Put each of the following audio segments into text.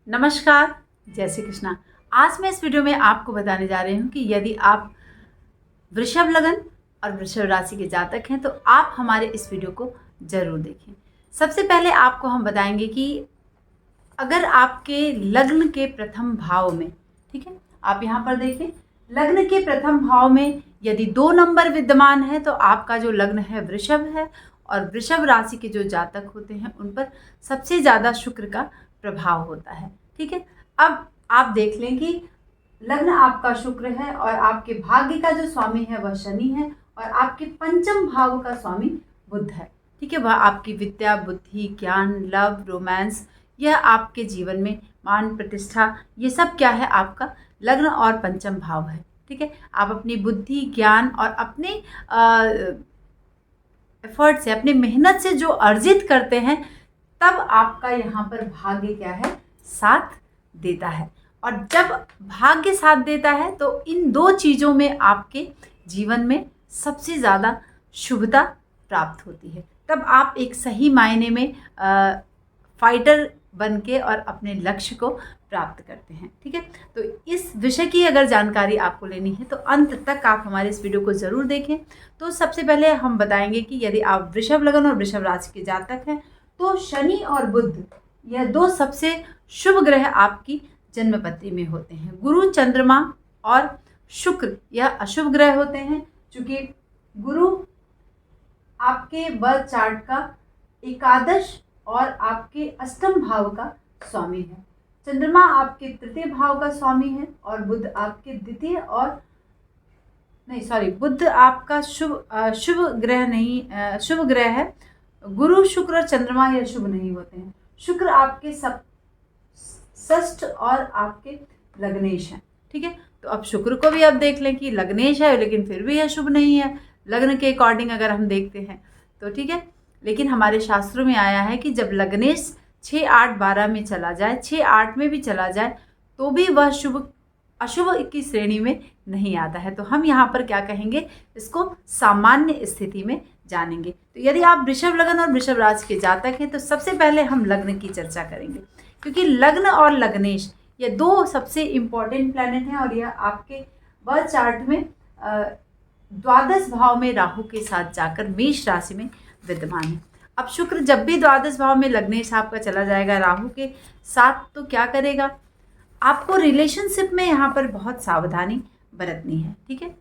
नमस्कार, जय श्री कृष्णा। आज मैं इस वीडियो में आपको बताने जा रही हूँ कि यदि आप वृषभ लग्न और वृषभ राशि के जातक हैं तो आप हमारे इस वीडियो को ज़रूर देखें। सबसे पहले आपको हम बताएंगे कि अगर आपके लग्न के प्रथम भाव में, ठीक है, आप यहाँ पर देखें, लग्न के प्रथम भाव में यदि 2 नंबर विद्यमान है तो आपका जो लग्न है वृषभ है और वृषभ राशि के जो जातक होते हैं उन पर सबसे ज़्यादा शुक्र का प्रभाव होता है। ठीक है, अब आप देख लें कि लग्न आपका शुक्र है और आपके भाग्य का जो स्वामी है वह शनि है और आपके पंचम भाव का स्वामी बुध है। ठीक है, वह आपकी विद्या, बुद्धि, ज्ञान, लव, रोमांस, यह आपके जीवन में मान प्रतिष्ठा, ये सब क्या है, आपका लग्न और पंचम भाव है। ठीक है, आप अपनी बुद्धि, ज्ञान और अपने एफर्ट से, अपनी मेहनत से जो अर्जित करते हैं, तब आपका यहाँ पर भाग्य क्या है, साथ देता है। और जब भाग्य साथ देता है तो इन 2 चीज़ों में आपके जीवन में सबसे ज़्यादा शुभता प्राप्त होती है। तब आप एक सही मायने में फाइटर बन के और अपने लक्ष्य को प्राप्त करते हैं। ठीक है, तो इस विषय की अगर जानकारी आपको लेनी है तो अंत तक आप हमारे इस वीडियो को ज़रूर देखें। तो सबसे पहले हम बताएंगे कि यदि आप वृषभ लग्न और वृषभ राशि के जातक हैं तो शनि और बुध, यह 2 सबसे शुभ ग्रह आपकी जन्मपत्री में होते हैं। गुरु, चंद्रमा और शुक्र यह अशुभ ग्रह होते हैं, क्योंकि गुरु आपके बर्थ चार्ट का एकादश और आपके अष्टम भाव का स्वामी है। चंद्रमा आपके तृतीय भाव का स्वामी है और बुध आपके द्वितीय और बुध आपका शुभ ग्रह नहीं, शुभ ग्रह है। गुरु, शुक्र और चंद्रमा यह शुभ नहीं होते हैं। शुक्र आपके षष्ठ और आपके लग्नेश हैं। ठीक है, तो अब शुक्र को भी अब देख लें कि लग्नेश है लेकिन फिर भी यह शुभ नहीं है लग्न के अकॉर्डिंग अगर हम देखते हैं तो। ठीक है, लेकिन हमारे शास्त्रों में आया है कि जब लग्नेश 6, 8, 12 में चला जाए, 6, 8 में भी चला जाए तो भी वह शुभ अशुभ की श्रेणी में नहीं आता है। तो हम यहाँ पर क्या कहेंगे, इसको सामान्य स्थिति में जानेंगे। तो यदि आप वृषभ लग्न और वृषभ राशि के जातक हैं तो सबसे पहले हम लग्न की चर्चा करेंगे, क्योंकि लग्न और लग्नेश ये 2 सबसे इम्पॉर्टेंट प्लैनेट हैं और यह आपके बर्थ चार्ट में द्वादश भाव में राहु के साथ जाकर मेष राशि में विद्यमान है। अब शुक्र जब भी द्वादश भाव में लग्नेश आपका चला जाएगा राहु के साथ तो क्या करेगा, आपको रिलेशनशिप में यहाँ पर बहुत सावधानी बरतनी है। ठीक है,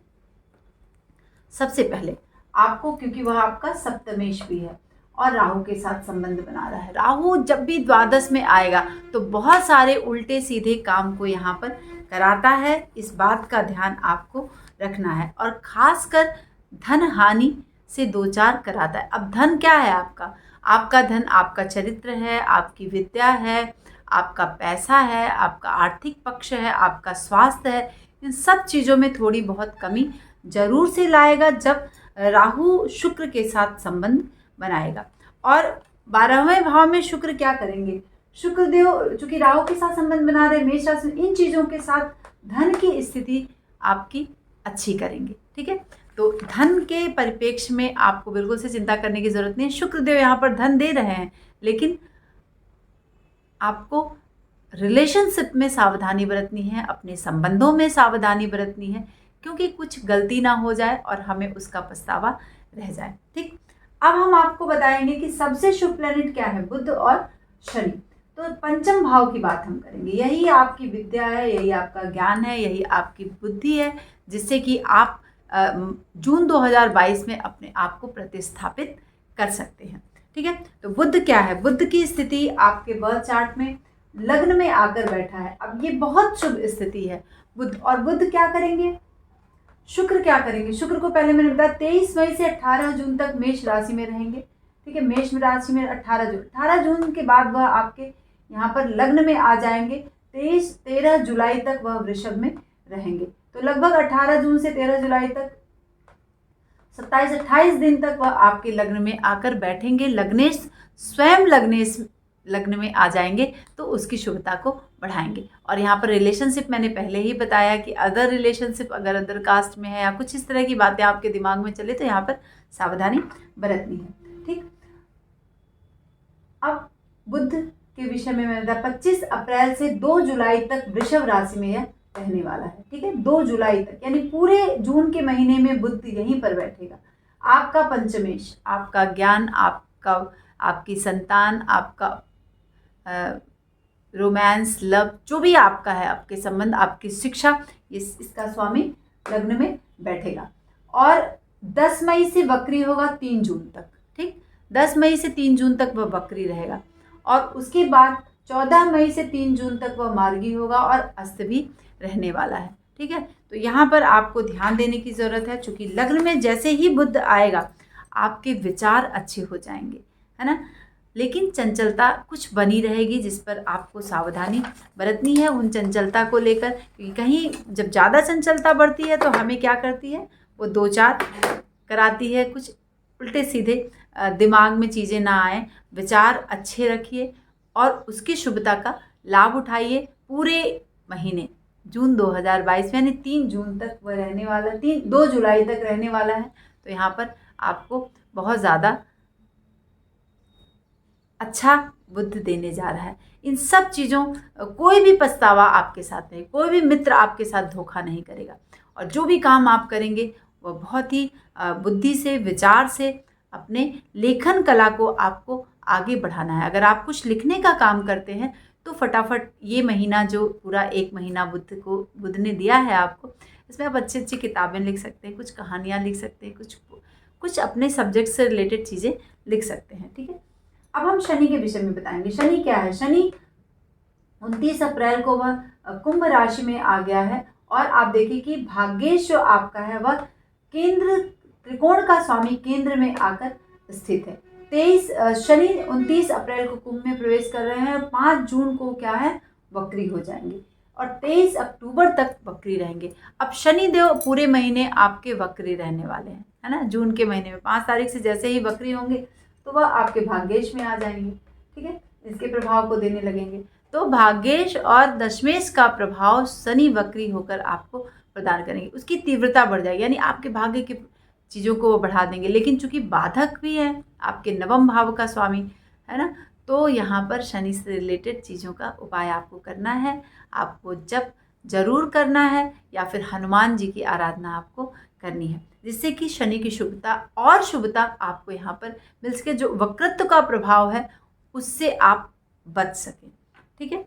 सबसे पहले आपको, क्योंकि वह आपका सप्तमेश भी है और राहु के साथ संबंध बना रहा है। राहु जब भी द्वादश में आएगा तो बहुत सारे उल्टे सीधे काम को यहाँ पर कराता है। इस बात का ध्यान आपको रखना है और खासकर धन हानि से 2-4 कराता है। अब धन क्या है आपका, आपका धन आपका चरित्र है, आपकी विद्या है, आपका पैसा है, आपका आर्थिक पक्ष है, आपका स्वास्थ्य है। इन सब चीज़ों में थोड़ी बहुत कमी जरूर से लाएगा जब राहु शुक्र के साथ संबंध बनाएगा। और 12वें भाव में शुक्र क्या करेंगे, शुक्रदेव चूंकि राहु के साथ संबंध बना रहे मेष राशि, इन चीज़ों के साथ धन की स्थिति आपकी अच्छी करेंगे। ठीक है, तो धन के परिप्रेक्ष्य में आपको बिल्कुल से चिंता करने की जरूरत नहीं है। शुक्रदेव यहाँ पर धन दे रहे हैं, लेकिन आपको रिलेशनशिप में सावधानी बरतनी है, अपने संबंधों में सावधानी बरतनी है, क्योंकि कुछ गलती ना हो जाए और हमें उसका पछतावा रह जाए। ठीक, अब हम आपको बताएंगे कि सबसे शुभ प्लैनेट क्या है, बुध और शनि। तो पंचम भाव की बात हम करेंगे। यही आपकी विद्या है, यही आपका ज्ञान है, यही आपकी बुद्धि है, जिससे कि आप जून 2022 में अपने आप को प्रतिस्थापित कर सकते हैं। ठीक है, तो बुध क्या है, बुध की स्थिति आपके बर्थ चार्ट में लग्न में आकर बैठा है। अब ये बहुत शुभ स्थिति है बुध, और बुध क्या करेंगे, शुक्र क्या करेंगे। शुक्र को पहले मैंने बताया 23 मई से 18 जून तक मेष राशि में रहेंगे। ठीक है, मेष राशि में 18 जून के बाद वह आपके यहाँ पर लग्न में आ जाएंगे। 13 जुलाई तक वह वृषभ में रहेंगे। तो लगभग 18 जून से 13 जुलाई तक 27-28 दिन तक वह आपके लग्न में आकर बैठेंगे। लग्नेश स्वयं लग्नेश लग्न में आ जाएंगे तो उसकी शुभता को बढ़ाएंगे। और यहाँ पर रिलेशनशिप मैंने पहले ही बताया कि अदर रिलेशनशिप अगर अदर कास्ट में है या कुछ इस तरह की बातें आपके दिमाग में चले तो यहाँ पर सावधानी बरतनी है। ठीक, अब बुध के विषय में मैंने बताया 25 अप्रैल से 2 जुलाई तक वृषभ राशि में यह रहने वाला है। ठीक है, 2 जुलाई तक, यानी पूरे जून के महीने में बुध यहीं पर बैठेगा। आपका पंचमेश, आपका ज्ञान, आपका आपकी संतान, आपका रोमांस, लव, जो भी आपका है, आपके संबंध, आपकी शिक्षा, इसका स्वामी लग्न में बैठेगा। और 10 मई से वक्री होगा 3 जून तक। ठीक, 10 मई से 3 जून तक वह वक्री रहेगा और उसके बाद 14 मई से 3 जून तक वह मार्गी होगा और अस्त भी रहने वाला है। ठीक है, तो यहाँ पर आपको ध्यान देने की ज़रूरत है, चूँकि लग्न में जैसे ही बुध आएगा आपके विचार अच्छे हो जाएंगे, है ना, लेकिन चंचलता कुछ बनी रहेगी जिस पर आपको सावधानी बरतनी है उन चंचलता को लेकर, क्योंकि कहीं जब ज़्यादा चंचलता बढ़ती है तो हमें क्या करती है, वो 2-4 कराती है, कुछ उल्टे सीधे दिमाग में चीज़ें ना आए। विचार अच्छे रखिए और उसकी शुभता का लाभ उठाइए। पूरे महीने जून 2022 यानी 3 जून तक वह रहने वाला, 2 जुलाई तक रहने वाला है। तो यहाँ पर आपको बहुत ज़्यादा अच्छा बुद्ध देने जा रहा है। इन सब चीज़ों, कोई भी पछतावा आपके साथ नहीं, कोई भी मित्र आपके साथ धोखा नहीं करेगा और जो भी काम आप करेंगे वह बहुत ही बुद्धि से, विचार से, अपने लेखन कला को आपको आगे बढ़ाना है। अगर आप कुछ लिखने का काम करते हैं तो फटाफट ये महीना, जो पूरा 1 महीना बुद्ध ने दिया है आपको, इसमें आप अच्छी अच्छी किताबें लिख सकते हैं, कुछ कहानियाँ लिख सकते हैं, कुछ अपने सब्जेक्ट से रिलेटेड चीज़ें लिख सकते हैं। ठीक है, अब हम शनि के विषय में बताएंगे। शनि क्या है? शनि 29 अप्रैल को वह कुंभ राशि में आ गया है और आप देखिए कि भाग्येश जो आपका है वह केंद्र, त्रिकोण का स्वामी केंद्र में आकर स्थित है। शनि 29 अप्रैल को कुंभ में प्रवेश कर रहे हैं और 5 जून को क्या है, वक्री हो जाएंगे और 23 अक्टूबर तक वक्री रहेंगे। अब शनि देव पूरे महीने आपके वक्री रहने वाले हैं, है ना। जून के महीने में 5 तारीख से जैसे ही वक्री होंगे तो वह आपके भाग्येश में आ जाएंगे। ठीक है, इसके प्रभाव को देने लगेंगे। तो भाग्येश और दशमेश का प्रभाव शनि वक्री होकर आपको प्रदान करेंगे, उसकी तीव्रता बढ़ जाएगी, यानी आपके भाग्य की चीज़ों को वो बढ़ा देंगे। लेकिन चूंकि बाधक भी है, आपके नवम भाव का स्वामी, है ना, तो यहाँ पर शनि से रिलेटेड चीज़ों का उपाय आपको करना है। आपको जप जरूर करना है या फिर हनुमान जी की आराधना आपको करनी है, जिससे कि शनि की शुभता आपको यहाँ पर मिल सके, जो वक्रत्व का प्रभाव है उससे आप बच सकें। ठीक है,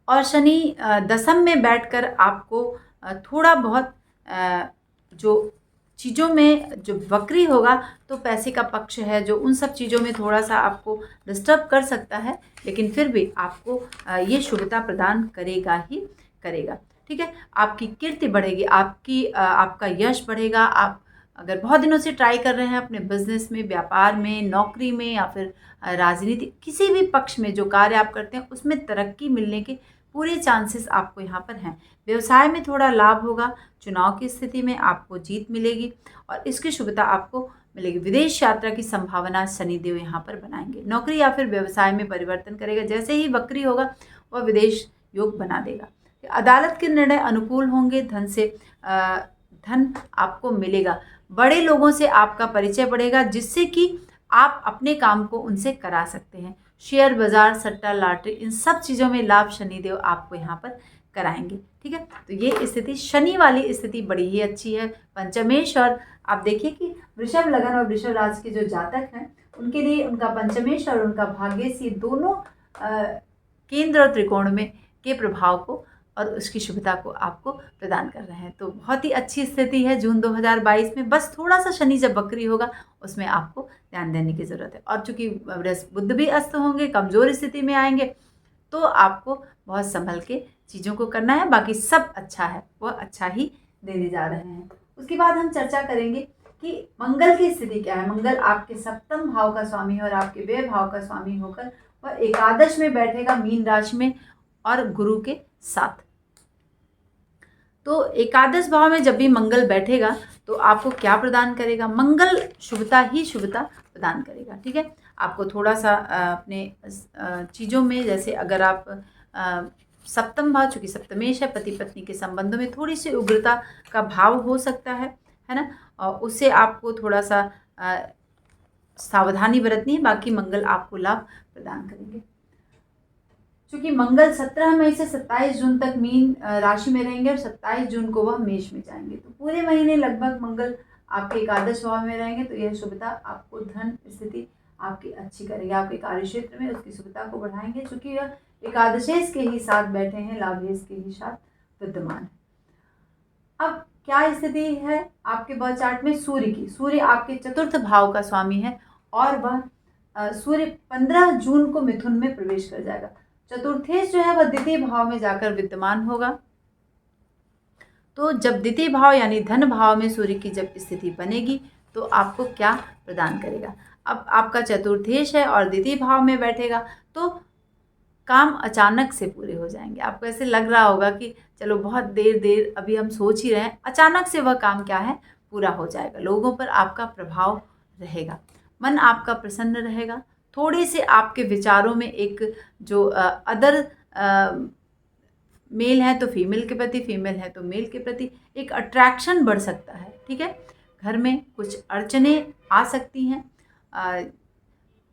और शनि दशम में बैठकर आपको थोड़ा बहुत जो चीज़ों में जो वक्री होगा तो पैसे का पक्ष है जो, उन सब चीज़ों में थोड़ा सा आपको डिस्टर्ब कर सकता है, लेकिन फिर भी आपको ये शुभता प्रदान करेगा ही करेगा। ठीक है, आपकी कीर्ति बढ़ेगी, आपका यश बढ़ेगा। आप अगर बहुत दिनों से ट्राई कर रहे हैं अपने बिजनेस में, व्यापार में, नौकरी में या फिर राजनीति, किसी भी पक्ष में जो कार्य आप करते हैं उसमें तरक्की मिलने के पूरे चांसेस आपको यहाँ पर हैं। व्यवसाय में थोड़ा लाभ होगा, चुनाव की स्थिति में आपको जीत मिलेगी और इसकी शुभता आपको मिलेगी। विदेश यात्रा की संभावना शनिदेव यहाँ पर बनाएंगे। नौकरी या फिर व्यवसाय में परिवर्तन करेगा, जैसे ही वक्री होगा वह विदेश योग बना देगा। अदालत के निर्णय अनुकूल होंगे, धन आपको मिलेगा। बड़े लोगों से आपका परिचय बढ़ेगा, जिससे कि आप अपने काम को उनसे करा सकते हैं। शेयर बाजार, सट्टा, लॉटरी, इन सब चीज़ों में लाभ शनिदेव आपको यहाँ पर कराएंगे। ठीक है, तो ये स्थिति, शनि वाली स्थिति बड़ी ही अच्छी है। पंचमेश, और आप देखिए कि वृषभ लगन और वृषभ राशि के जो जातक हैं उनके लिए उनका पंचमेश और उनका भाग्येश, ये दोनों केंद्र और त्रिकोण में के प्रभाव को और उसकी शुभता को आपको प्रदान कर रहे हैं। तो बहुत ही अच्छी स्थिति है जून 2022 में। बस थोड़ा सा शनि जब वक्री होगा उसमें आपको ध्यान देने की ज़रूरत है, और चूंकि बुध भी अस्त होंगे, कमज़ोर स्थिति में आएंगे, तो आपको बहुत संभल के चीज़ों को करना है। बाकी सब अच्छा है, वह अच्छा ही देने जा रहे हैं। उसके बाद हम चर्चा करेंगे कि मंगल की स्थिति क्या है। मंगल आपके सप्तम भाव का स्वामी है और आपके व्यय भाव का स्वामी होकर वह एकादश में बैठेगा, मीन राशि में, और गुरु के साथ। तो एकादश भाव में जब भी मंगल बैठेगा तो आपको क्या प्रदान करेगा? मंगल शुभता ही शुभता प्रदान करेगा। ठीक है, आपको थोड़ा सा अपने चीज़ों में, जैसे अगर आप सप्तम भाव, चूँकि सप्तमेश है, पति पत्नी के संबंधों में थोड़ी सी उग्रता का भाव हो सकता है ना, और उससे आपको थोड़ा सा सावधानी बरतनी है। बाकी मंगल आपको लाभ प्रदान करेंगे। चूँकि मंगल 17 मई से 27 जून तक मीन राशि में रहेंगे और 27 जून को वह मेष में जाएंगे, तो पूरे महीने लगभग मंगल आपके एकादश भाव में रहेंगे। तो यह शुभता आपको धन स्थिति आपकी अच्छी करेगी, आपके कार्य क्षेत्र में उसकी शुभता को बढ़ाएंगे, चूँकि यह एकादशेश के ही साथ बैठे हैं, लाभेश के ही साथ विद्यमान है। अब क्या स्थिति है आपके बर्थ चार्ट में सूर्य की? सूर्य आपके चतुर्थ भाव का स्वामी है और वह सूर्य 15 जून को मिथुन में प्रवेश कर जाएगा। चतुर्थेश जो है वह द्वितीय भाव में जाकर विद्यमान होगा। तो जब द्वितीय भाव यानी धन भाव में सूर्य की जब स्थिति बनेगी तो आपको क्या प्रदान करेगा? अब आपका चतुर्थेश है और द्वितीय भाव में बैठेगा तो काम अचानक से पूरे हो जाएंगे। आपको ऐसे लग रहा होगा कि चलो बहुत देर अभी हम सोच ही रहे हैं, अचानक से वह काम क्या है पूरा हो जाएगा। लोगों पर आपका प्रभाव रहेगा, मन आपका प्रसन्न रहेगा। थोड़े से आपके विचारों में एक जो अदर मेल है तो फीमेल के प्रति, फीमेल है तो मेल के प्रति एक अट्रैक्शन बढ़ सकता है। ठीक है, घर में कुछ अड़चने आ सकती हैं।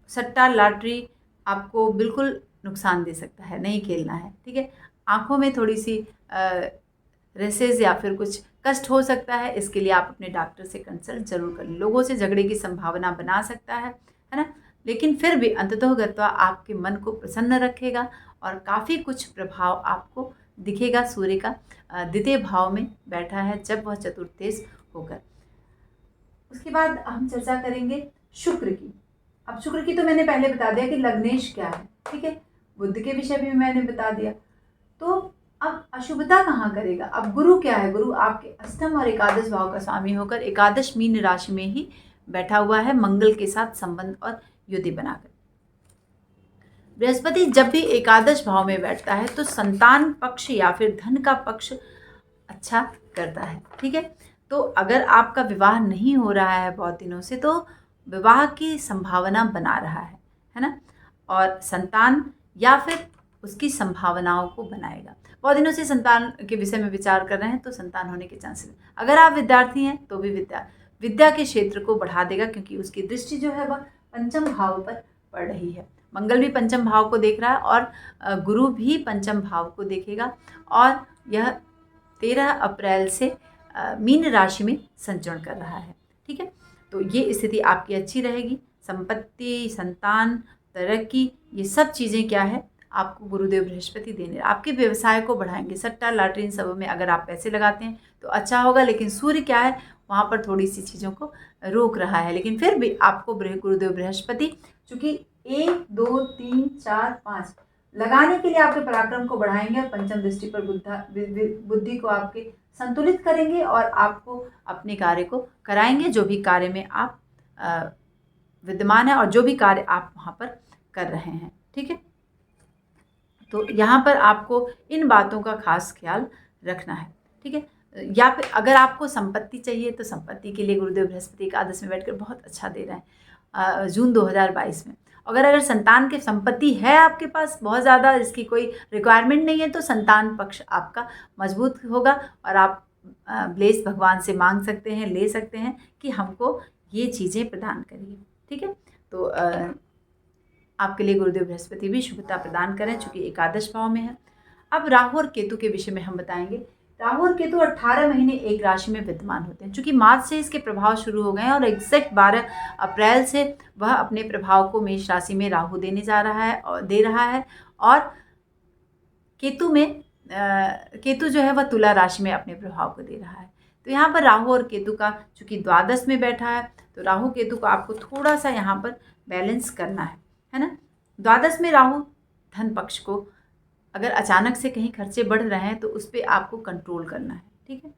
सट्टा लॉटरी आपको बिल्कुल नुकसान दे सकता है, नहीं खेलना है। ठीक है, आँखों में थोड़ी सी रेसेस या फिर कुछ कष्ट हो सकता है, इसके लिए आप अपने डॉक्टर से कंसल्ट जरूर करें। लोगों से झगड़े की संभावना बना सकता है ना, लेकिन फिर भी अंततोगत्वा आपके मन को प्रसन्न रखेगा और काफ़ी कुछ प्रभाव आपको दिखेगा। सूर्य का द्वितीय भाव में बैठा है जब वह चतुर्थेश होकर। उसके बाद हम चर्चा करेंगे शुक्र की। अब शुक्र की तो मैंने पहले बता दिया कि लग्नेश क्या है। ठीक है, बुध के विषय भी मैंने बता दिया। तो अब अशुभता कहाँ करेगा? अब गुरु क्या है? गुरु आपके अष्टम और एकादश भाव का स्वामी होकर एकादश मीन राशि में ही बैठा हुआ है, मंगल के साथ संबंध और युति बनाकर। बृहस्पति जब भी एकादश भाव में बैठता है तो संतान पक्ष या फिर धन का पक्ष अच्छा करता है। ठीक है, तो अगर आपका विवाह नहीं हो रहा है बहुत दिनों से तो विवाह की संभावना बना रहा है ना, और संतान या फिर उसकी संभावनाओं को बनाएगा। बहुत दिनों से संतान के विषय में विचार कर रहे हैं तो संतान होने के चांसेस। अगर आप विद्यार्थी हैं तो भी विद्या के क्षेत्र को बढ़ा देगा, क्योंकि उसकी दृष्टि जो है वह पंचम भाव पर पड़ रही है। मंगल भी पंचम भाव को देख रहा है और गुरु भी पंचम भाव को देखेगा, और यह 13 अप्रैल से मीन राशि में संचरण कर रहा है। ठीक है, तो ये स्थिति आपकी अच्छी रहेगी। संपत्ति, संतान, तरक्की, ये सब चीज़ें क्या है आपको गुरुदेव बृहस्पति देने, आपके व्यवसाय को बढ़ाएंगे। सट्टा लॉटरी इन सब में अगर आप पैसे लगाते हैं तो अच्छा होगा, लेकिन सूर्य क्या है वहाँ पर थोड़ी सी चीज़ों को रोक रहा है। लेकिन फिर भी आपको गुरुदेव बृहस्पति चूँकि 1, 2, 3, 4, 5 लगाने के लिए आपके पराक्रम को बढ़ाएंगे और पंचम दृष्टि पर बुद्धि को आपके संतुलित करेंगे और आपको अपने कार्य को कराएंगे, जो भी कार्य में आप विद्यमान है और जो भी कार्य आप वहाँ पर कर रहे हैं। ठीक है, तो यहाँ पर आपको इन बातों का खास ख्याल रखना है। ठीक है, या फिर अगर आपको संपत्ति चाहिए तो संपत्ति के लिए गुरुदेव बृहस्पति एकादश में बैठकर बहुत अच्छा दे रहे हैं जून 2022 में। अगर संतान की संपत्ति है आपके पास बहुत ज़्यादा, इसकी कोई रिक्वायरमेंट नहीं है, तो संतान पक्ष आपका मजबूत होगा और आप ब्लेस भगवान से मांग सकते हैं, ले सकते हैं कि हमको ये चीज़ें प्रदान करिए। ठीक है, तो आपके लिए गुरुदेव बृहस्पति भी शुभता प्रदान करें, चूँकि एकादश भाव में है। अब राहु और केतु के विषय में हम बताएंगे। राहु और केतु 18 महीने एक राशि में विद्यमान होते हैं। चूँकि मार्च से इसके प्रभाव शुरू हो गए हैं और एग्जैक्ट 12 अप्रैल से वह अपने प्रभाव को मेष राशि में राहु देने जा रहा है और दे रहा है, और केतु जो है वह तुला राशि में अपने प्रभाव को दे रहा है। तो यहाँ पर राहु और केतु का चूँकि द्वादश में बैठा है तो राहु केतु को आपको थोड़ा सा यहाँ पर बैलेंस करना है ना। द्वादश में राहु धन पक्ष को अगर अचानक से कहीं खर्चे बढ़ रहे हैं तो उस पर आपको कंट्रोल करना है। ठीक है,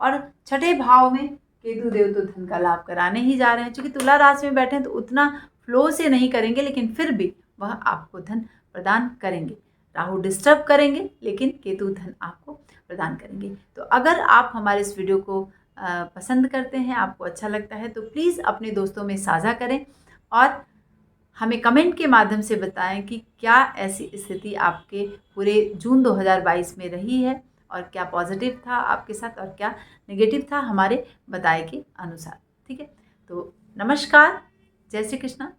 और छठे भाव में केतु देव तो धन का लाभ कराने ही जा रहे हैं। चूँकि तुला राशि में बैठे हैं तो उतना फ्लो से नहीं करेंगे, लेकिन फिर भी वह आपको धन प्रदान करेंगे। राहु डिस्टर्ब करेंगे लेकिन केतु धन आपको प्रदान करेंगे। तो अगर आप हमारे इस वीडियो को पसंद करते हैं, आपको अच्छा लगता है, तो प्लीज़ अपने दोस्तों में साझा करें और हमें कमेंट के माध्यम से बताएं कि क्या ऐसी स्थिति आपके पूरे जून 2022 में रही है और क्या पॉजिटिव था आपके साथ और क्या नेगेटिव था हमारे बताए के अनुसार। ठीक है, तो नमस्कार, जय श्री कृष्णा।